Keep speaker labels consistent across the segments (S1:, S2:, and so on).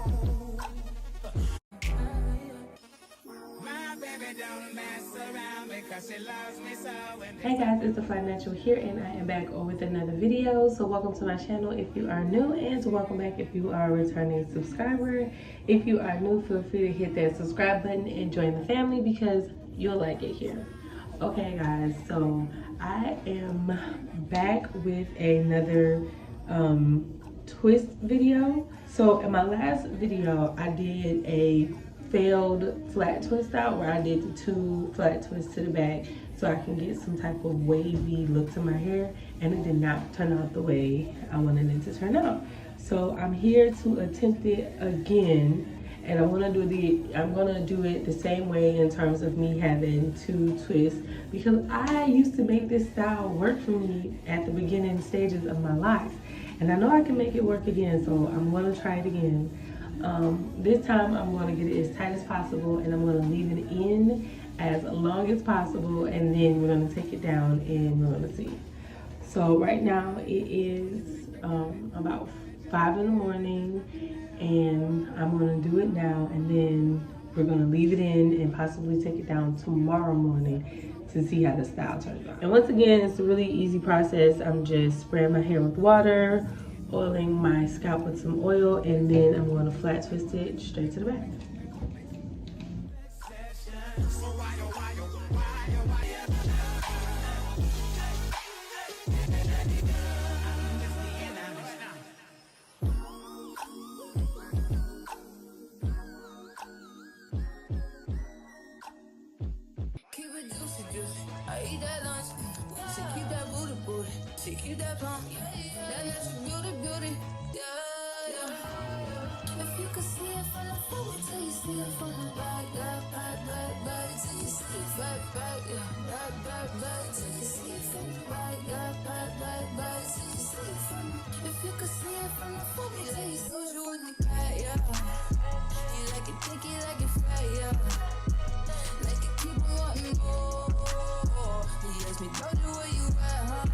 S1: Hey guys, it's the Financial here, and I am back with another video. So welcome to my channel if you are new, and welcome back if you are a returning subscriber. If you are new, feel free to hit that subscribe button and join the family because you'll like it here. Okay guys, so I am back with another twist video. So in my last video I did a failed flat twist out where I did the 2 flat twists to the back so I can get some type of wavy look to my hair, and it did not turn out the way I wanted it to turn out. So I'm here to attempt it again, and I'm gonna do it the same way in terms of me having 2 twists, because I used to make this style work for me at the beginning stages of my life, and I know I can make it work again, so I'm gonna try it again. This time I'm going to get it as tight as possible, and I'm going to leave it in as long as possible, and then we're going to take it down and we're going to see. So right now it is about 5 in the morning, and I'm going to do it now, and then we're going to leave it in and possibly take it down tomorrow morning to see how the style turns out. And once again, it's a really easy process. I'm just spraying my hair with water, oiling my scalp with some oil, and then I'm going to flat twist it straight to the back.
S2: Keep that pump, that natural beauty, yeah. If you could see it from the front, till you see it from the back, back, till you see it back, yeah, back, till you see it from the back, back, till you see it from the. If you could see it from the front, till you see you in the back, yeah. You like it thick, you like it fat, yeah. Like it keep on wanting more. You ask me, brother, where you at, huh?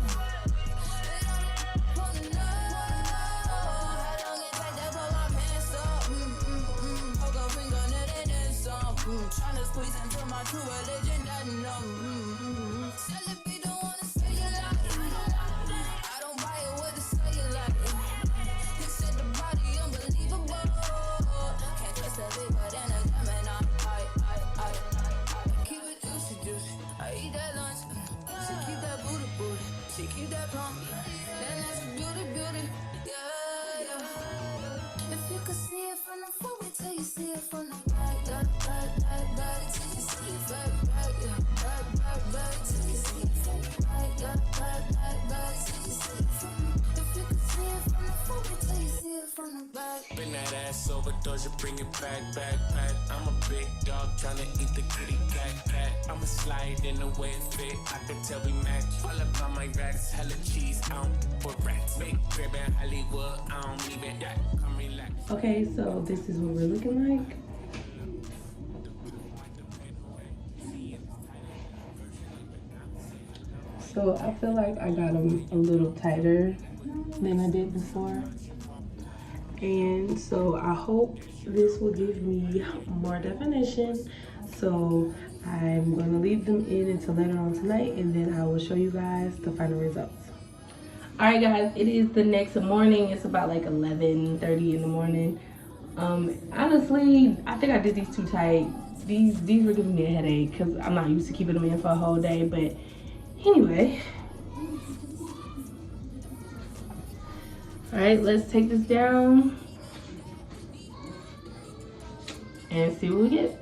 S2: Tryna squeeze into my true religion, that no. Celebrate, don't wanna say you like it. I don't buy it with a cellulite. He said the body unbelievable. Can't trust a big but then a Gemini. I keep it juicy. I eat that lunch. She keep that booty. She keep that plump. That natural beauty, yeah. If you could see it from the front, wait till you see it from the back.
S3: Bring that ass over, Doja, bring it back. I'm a big dog tryna eat the kitty cat. I'ma slide in the way it fit. I can tell we match. All up on my racks, hella cheese. I don't put rats. Big crib in Hollywood. I don't even come relax.
S1: Okay, so this is what we're looking like. So I feel like I got them a little tighter than I did before. And so I hope this will give me more definition. So I'm going to leave them in until later on tonight, and then I will show you guys the final results. Alright guys, it is the next morning. It's about like 11:30 in the morning. Honestly, I think I did these too tight. These were giving me a headache because I'm not used to keeping them in for a whole day, but anyway. Alright, let's take this down and see what we get.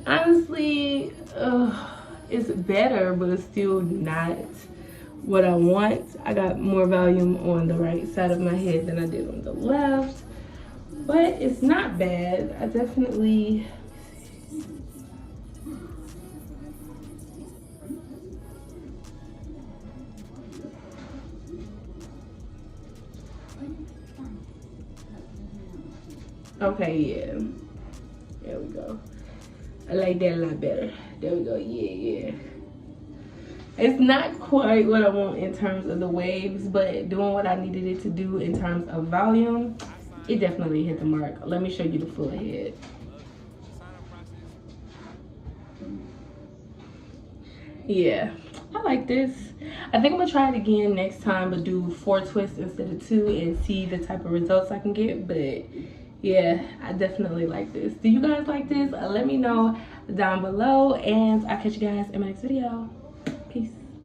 S1: Honestly, it's better, but it's still not what I want. I got more volume on the right side of my head than I did on the left, but it's not bad. I definitely Okay, yeah. There we go. I like that a lot better. There we go. Yeah. It's not quite what I want in terms of the waves, but doing what I needed it to do in terms of volume, it definitely hit the mark. Let me show you the full head. Yeah, I like this. I think I'm gonna try it again next time, but do 4 twists instead of 2 and see the type of results I can get. But yeah, I definitely like this. Do you guys like this? Let me know down below, and I'll catch you guys in my next video.